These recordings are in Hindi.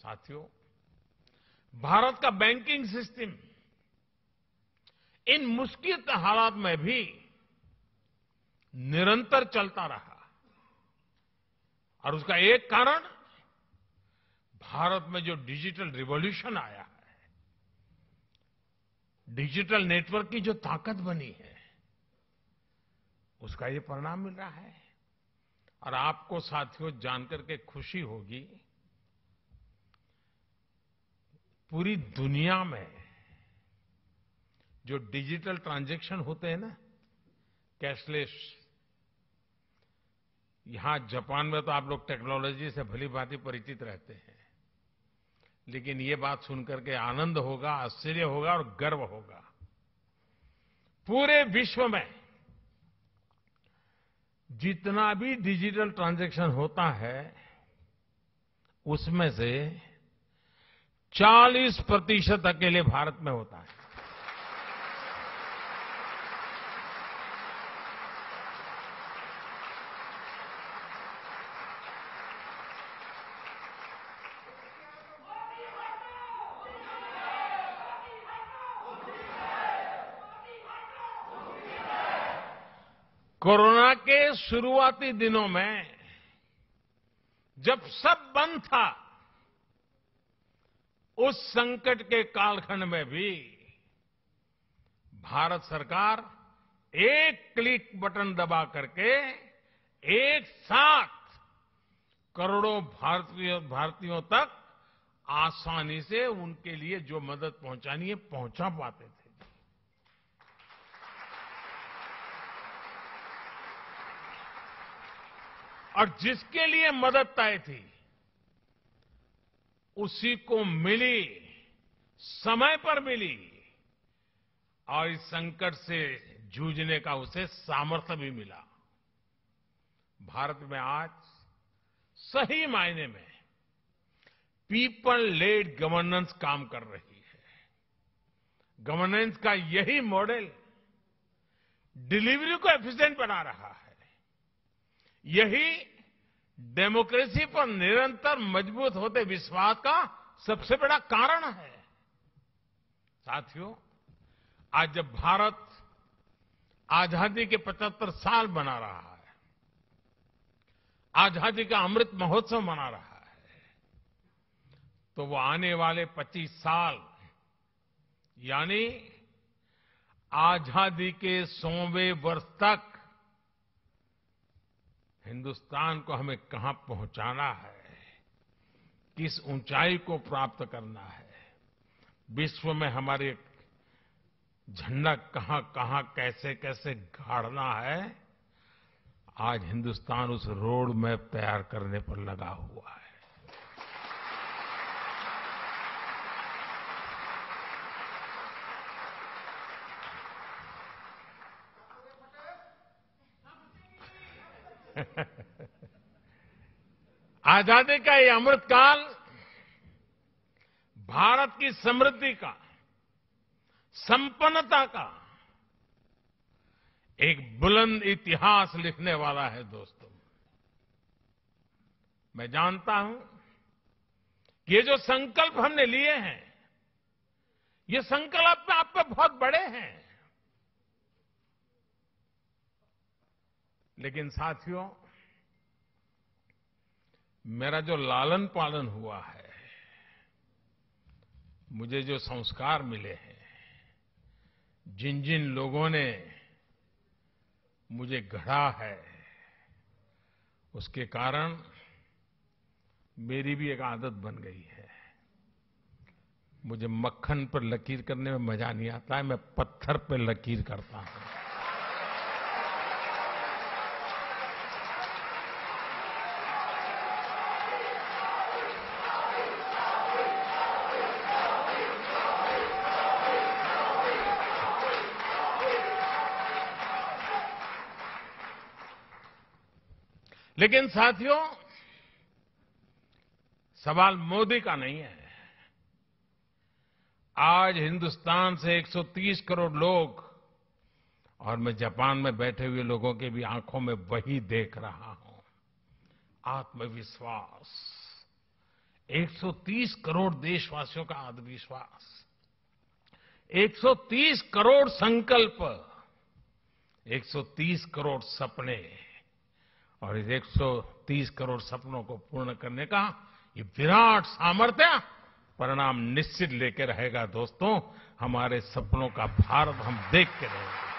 साथियों, भारत का बैंकिंग सिस्टम इन मुश्किल हालात में भी निरंतर चलता रहा और उसका एक कारण भारत में जो डिजिटल रिवॉल्यूशन आया है, डिजिटल नेटवर्क की जो ताकत बनी है, उसका ये परिणाम मिल रहा है। और आपको साथियों जानकर के खुशी होगी, पूरी दुनिया में जो डिजिटल ट्रांजैक्शन होते हैं ना, कैशलेस, यहां जापान में तो आप लोग टेक्नोलॉजी से भली भांति परिचित रहते हैं, लेकिन ये बात सुनकर के आनंद होगा, आश्चर्य होगा और गर्व होगा। पूरे विश्व में जितना भी डिजिटल ट्रांजैक्शन होता है, उसमें से 40% अकेले भारत में होता है। कोरोना के शुरुआती दिनों में जब सब बंद था, उस संकट के कालखंड में भी भारत सरकार एक क्लिक बटन दबा करके एक साथ करोड़ों भारतीयों तक आसानी से उनके लिए जो मदद पहुंचानी है पहुंचा पाते थे। और जिसके लिए मदद तय थी, उसी को मिली, समय पर मिली, और इस संकट से जूझने का उसे सामर्थ्य भी मिला। भारत में आज सही मायने में पीपल लेड गवर्नेंस काम कर रही है। गवर्नेंस का यही मॉडल डिलीवरी को एफिशिएंट बना रहा है। यही डेमोक्रेसी पर निरंतर मजबूत होते विश्वास का सबसे बड़ा कारण है। साथियों, आज जब भारत आजादी के 75 साल मना रहा है, आजादी का अमृत महोत्सव मना रहा है, तो वो आने वाले 25 साल यानी आजादी के 100वें वर्ष तक हिंदुस्तान को हमें कहां पहुंचाना है, किस ऊंचाई को प्राप्त करना है, विश्व में हमारे झंडा कहां कहां कैसे कैसे गाड़ना है, आज हिंदुस्तान उस रोड मैप तैयार करने पर लगा हुआ है। आजादी का ये अमृतकाल भारत की समृद्धि का, संपन्नता का एक बुलंद इतिहास लिखने वाला है। दोस्तों, मैं जानता हूं कि ये जो संकल्प हमने लिए हैं, ये संकल्प आप पे बहुत बड़े हैं, लेकिन साथियों, मेरा जो लालन पालन हुआ है, मुझे जो संस्कार मिले हैं, जिन जिन लोगों ने मुझे गढ़ा है, उसके कारण मेरी भी एक आदत बन गई है। मुझे मक्खन पर लकीर करने में मजा नहीं आता है, मैं पत्थर पर लकीर करता हूं। लेकिन साथियों, सवाल मोदी का नहीं है। आज हिंदुस्तान से 130 करोड़ लोग, और मैं जापान में बैठे हुए लोगों के भी आंखों में वही देख रहा हूं, आत्मविश्वास, 130 करोड़ देशवासियों का आत्मविश्वास, 130 करोड़ संकल्प, 130 करोड़ सपने और इस 130 करोड़ सपनों को पूर्ण करने का ये विराट सामर्थ्य परिणाम निश्चित लेकर रहेगा। दोस्तों, हमारे सपनों का भारत हम देख के रहेंगे।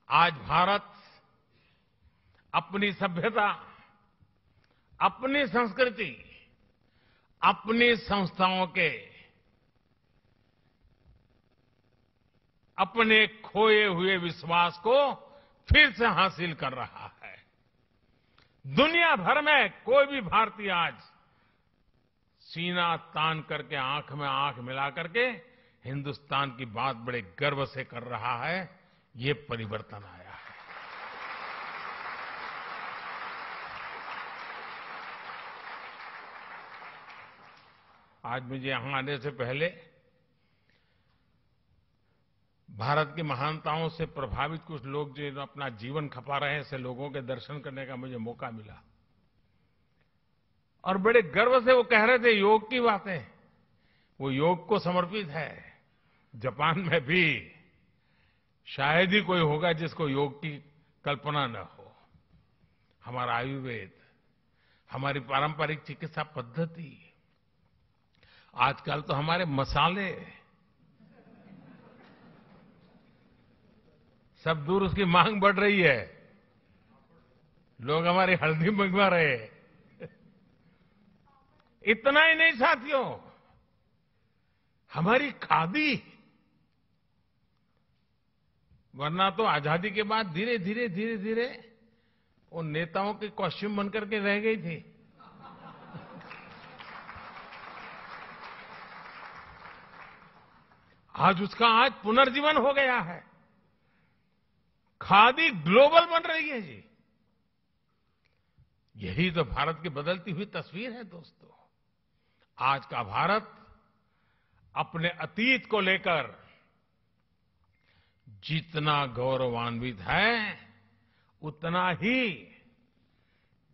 आज भारत अपनी सभ्यता, अपनी संस्कृति, अपनी संस्थाओं के अपने खोए हुए विश्वास को फिर से हासिल कर रहा है। दुनिया भर में कोई भी भारतीय आज सीना तान करके आंख में आंख मिला करके हिंदुस्तान की बात बड़े गर्व से कर रहा है। ये परिवर्तन आया है। आज मुझे यहां आने से पहले भारत की महानताओं से प्रभावित कुछ लोग जो अपना जीवन खपा रहे हैं, ऐसे लोगों के दर्शन करने का मुझे मौका मिला और बड़े गर्व से वो कह रहे थे योग की बातें, वो योग को समर्पित है। जापान में भी शायद ही कोई होगा जिसको योग की कल्पना न हो। हमारा आयुर्वेद, हमारी पारंपरिक चिकित्सा पद्धति, आजकल तो हमारे मसाले सब दूर, उसकी मांग बढ़ रही है। लोग हमारी हल्दी मंगवा रहे हैं। इतना ही नहीं साथियों, हमारी खादी, वरना तो आजादी के बाद धीरे धीरे वो नेताओं के कॉस्ट्यूम बनकर के रह गई थी। आज उसका पुनर्जीवन हो गया है। खादी ग्लोबल बन रही है जी। यही तो भारत की बदलती हुई तस्वीर है दोस्तों। आज का भारत अपने अतीत को लेकर जितना गौरवान्वित है, उतना ही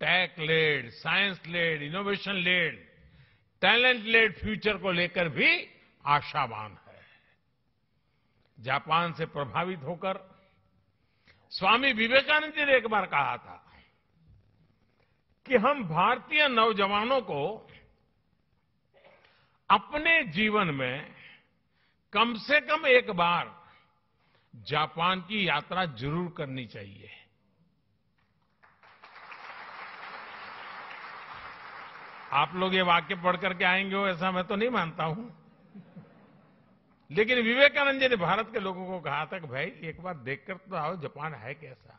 tech led, science led, innovation led, talent led future को लेकर भी आशावान है। जापान से प्रभावित होकर स्वामी विवेकानंद जी ने एक बार कहा था कि हम भारतीय नौजवानों को अपने जीवन में कम से कम एक बार जापान की यात्रा जरूर करनी चाहिए। आप लोग ये वाक्य पढ़ करके आएंगे हो ऐसा मैं तो नहीं मानता हूं, लेकिन विवेकानंद जी ने भारत के लोगों को कहा था कि भाई एक बार देखकर तो आओ जापान है कैसा।